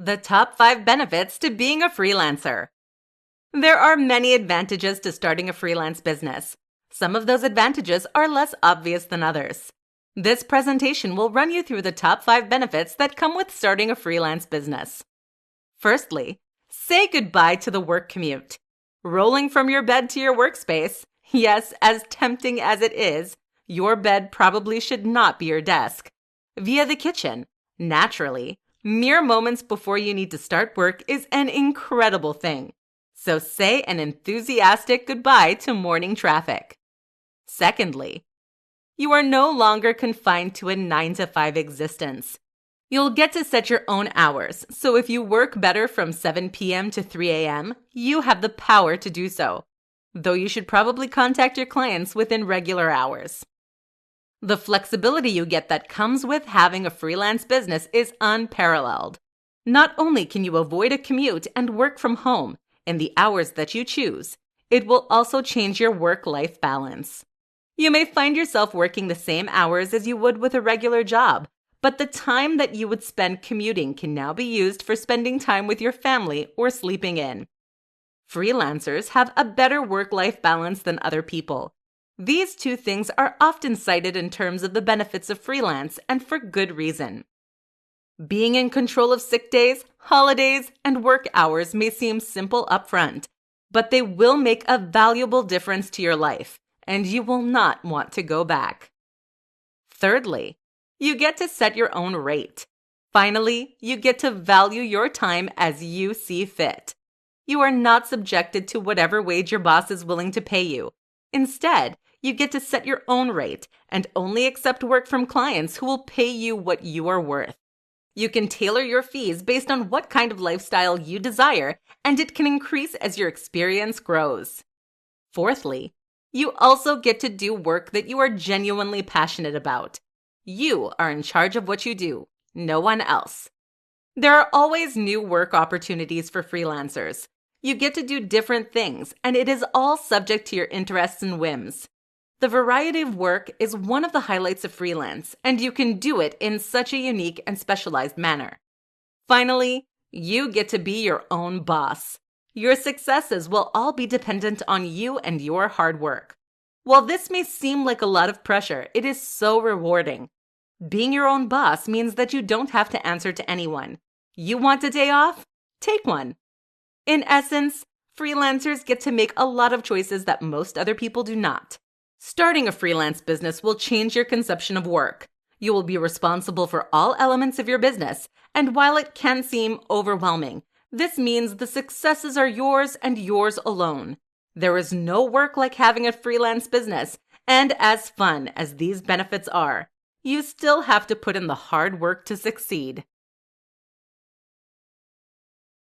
The top 5 benefits to being a freelancer. There are many advantages to starting a freelance business. Some of those advantages are less obvious than others. This presentation will run you through the top 5 benefits that come with starting a freelance business. Firstly, say goodbye to the work commute. Rolling from your bed to your workspace, yes, as tempting as it is, your bed probably should not be your desk. Via the kitchen, naturally, mere moments before you need to start work is an incredible thing. So say an enthusiastic goodbye to morning traffic. Secondly, you are no longer confined to a 9-to-5 existence. You'll get to set your own hours, so if you work better from 7 p.m. to 3 a.m., you have the power to do so, though you should probably contact your clients within regular hours. The flexibility you get that comes with having a freelance business is unparalleled. Not only can you avoid a commute and work from home in the hours that you choose, it will also change your work-life balance. You may find yourself working the same hours as you would with a regular job, but the time that you would spend commuting can now be used for spending time with your family or sleeping in. Freelancers have a better work-life balance than other people. These two things are often cited in terms of the benefits of freelance, and for good reason. Being in control of sick days, holidays, and work hours may seem simple upfront, but they will make a valuable difference to your life, and you will not want to go back. Thirdly, you get to set your own rate. Finally, you get to value your time as you see fit. You are not subjected to whatever wage your boss is willing to pay you. Instead, you get to set your own rate and only accept work from clients who will pay you what you are worth. You can tailor your fees based on what kind of lifestyle you desire, and it can increase as your experience grows. Fourthly, you also get to do work that you are genuinely passionate about. You are in charge of what you do, no one else. There are always new work opportunities for freelancers. You get to do different things, and it is all subject to your interests and whims. The variety of work is one of the highlights of freelance, and you can do it in such a unique and specialized manner. Finally, you get to be your own boss. Your successes will all be dependent on you and your hard work. While this may seem like a lot of pressure, it is so rewarding. Being your own boss means that you don't have to answer to anyone. You want a day off? Take one. In essence, freelancers get to make a lot of choices that most other people do not. Starting a freelance business will change your conception of work. You will be responsible for all elements of your business, and while it can seem overwhelming, this means the successes are yours and yours alone. There is no work like having a freelance business, and as fun as these benefits are, you still have to put in the hard work to succeed.